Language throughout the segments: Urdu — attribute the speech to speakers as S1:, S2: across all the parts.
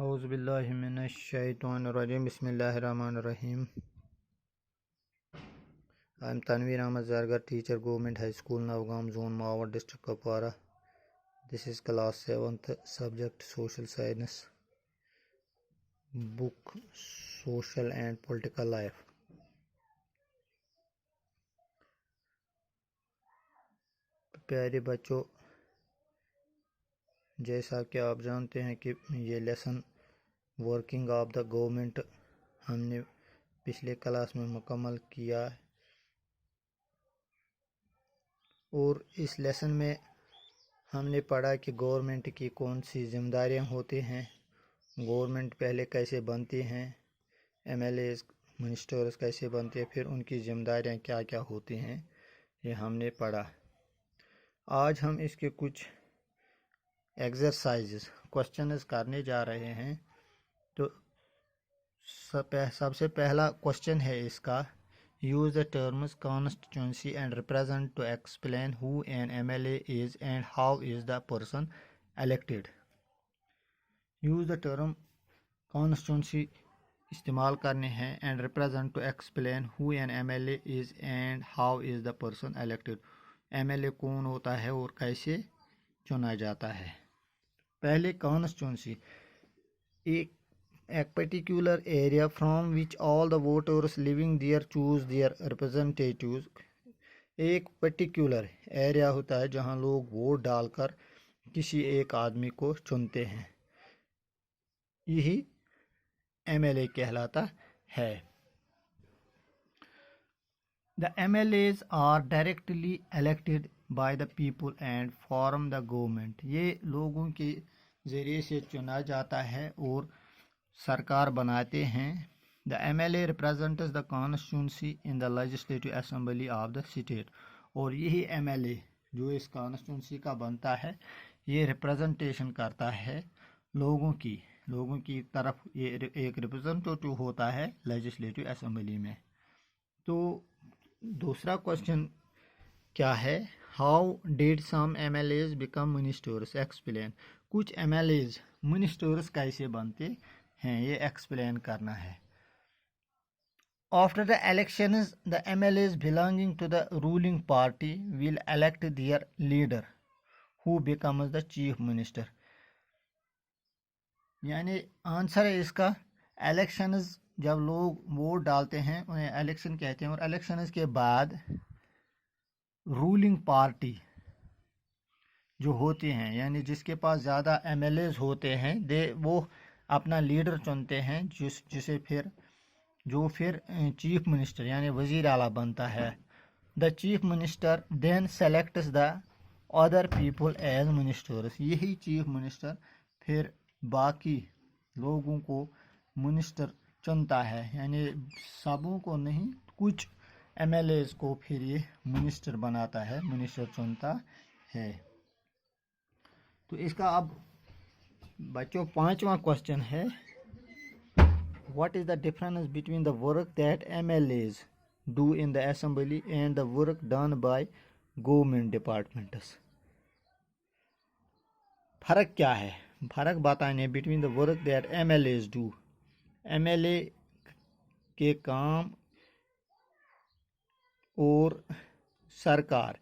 S1: اعوذ باللہ من الشیطان الرجیم بسم اللہ الرحمن الرحیم. I am Tanveer Ahmed Zargar, teacher, Government High School, Navgam Zone, Mawar District, Kupwara. This is class 7th, subject Social Science, book Social and Political Life. پیارے بچوں، جیسا کہ آپ جانتے ہیں کہ یہ lesson working of the government ہم نے پچھلے کلاس میں مکمل کیا ہے، اور اس لیسن میں ہم نے پڑھا کہ گورنمنٹ کی کون سی ذمہ داریاں ہوتی ہیں، گورنمنٹ پہلے کیسے بنتی ہیں، ایم ایل ایز منسٹرز کیسے بنتے ہیں، پھر ان کی ذمہ داریاں کیا کیا ہوتی ہیں، یہ ہم نے پڑھا. آج ہم اس کے کچھ ایکسرسائزز کوشچنز کرنے جا رہے ہیں. تو سب سے پہلا کوشچن ہے اس کا، use the terms constituency and represent to explain who N M L A is and how is the person elected. Use the term constituency استعمال کرنے ہیں، and represent to explain who N M L A is and how is the person elected. M L A کون ہوتا ہے اور کیسے چنا جاتا ہے. پہلے کانسٹیٹوئنسی، ایک particular area from which all the voters living there choose their representatives. ایک پرٹیکولر ایریا ہوتا ہے جہاں لوگ ووٹ ڈال کر کسی ایک آدمی کو چنتے ہیں، یہی ایم ایل اے کہلاتا ہے. The MLAs are directly elected by the people and form the government. یہ لوگوں کے ذریعے سے چنا جاتا ہے اور سرکار بناتے ہیں. The MLA represents the constituency in the legislative assembly of the state. اور یہی ایم ایل اے جو اس کانسٹیٹوئنسی کا بنتا ہے، یہ ریپرزنٹیشن کرتا ہے لوگوں کی طرف. یہ ایک ریپرزنٹیٹیو ہوتا ہے لیجسلیٹو اسمبلی میں. تو دوسرا کوشچن کیا ہے، how did some M L As become ministers explain. کچھ ایم ایل ایز منسٹرز کیسے بنتے ہیں، یہ ایکسپلین کرنا ہے. After the elections, the MLAs belonging to the ruling party will elect their leader, who becomes the chief minister. یعنی آنسر ہے اس کا، الیکشنز جب لوگ ووٹ ڈالتے ہیں انہیں الیکشن کہتے ہیں، اور الیکشنز کے بعد رولنگ پارٹی جو ہوتی ہیں، یعنی جس کے پاس زیادہ ایم ایل ایز ہوتے ہیں، وہ اپنا لیڈر چنتے ہیں، جو پھر چیف منسٹر یعنی وزیر اعلیٰ بنتا ہے. The chief minister then selects the other people as ministers. یہی چیف منسٹر پھر باقی لوگوں کو منسٹر چنتا ہے، یعنی سبوں کو نہیں، کچھ ایم ایل ایز کو پھر یہ منسٹر بناتا ہے، منسٹر چنتا ہے. تو اس کا اب بچوں پانچواں کوشچن ہے، what is the difference between the work that MLAs do in the assembly and the work done by government departments. فرق کیا ہے، فرق بتانے between the work that MLAs do. MLA کے کام اور سرکار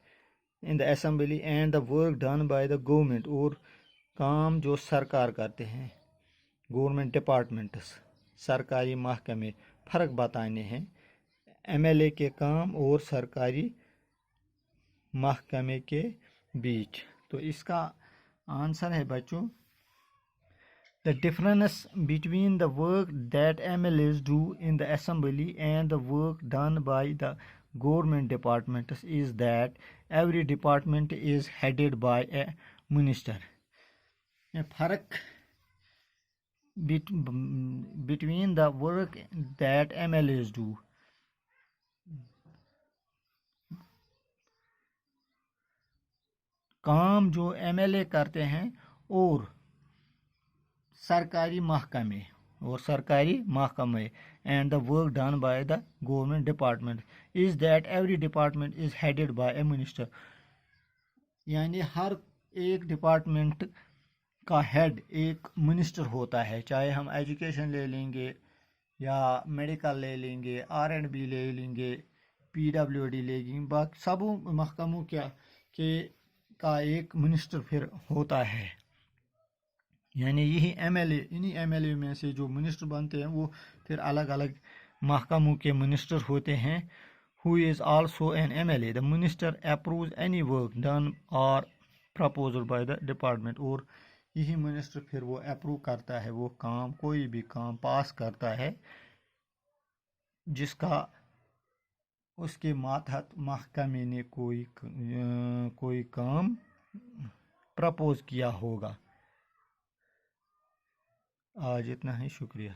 S1: in the assembly and the work done by the government، اور کام جو سرکار کرتے ہیں گورنمنٹ ڈپارٹمنٹس، سرکاری محکمے. فرق بتانے ہیں ایم ایل اے کے کام اور سرکاری محکمے کے بیچ. تو اس کا آنسر ہے بچوں، the difference between the work that MLAs do in the assembly and the work done by the government departments is that every department is headed by a minister. فرق between the work that MLAs do. کام جو ایم ایل اے کرتے ہیں اور سرکاری محکمے and the work done by the government department is that every department is headed by a minister. یعنی ہر ایک ڈپارٹمنٹ کا ہیڈ ایک منسٹر ہوتا ہے، چاہے ہم ایجوکیشن لے لیں گے یا میڈیکل لے لیں گے، R&B لے لیں گے، PWD لے لیں گے، باقی سبوں محکموں کا ایک منسٹر پھر ہوتا ہے. یعنی یہی MLA، انہی MLA میں سے جو منسٹر بنتے ہیں وہ پھر الگ الگ محکموں کے منسٹر ہوتے ہیں. Who is also an MLA. The minister approves any work done or proposed by the department. اور یہی منسٹر پھر وہ اپروو کرتا ہے وہ کام، کوئی بھی کام پاس کرتا ہے جس کا اس کے ماتحت محکمے نے کوئی کام پرپوز کیا ہوگا. آج اتنا ہی، شکریہ.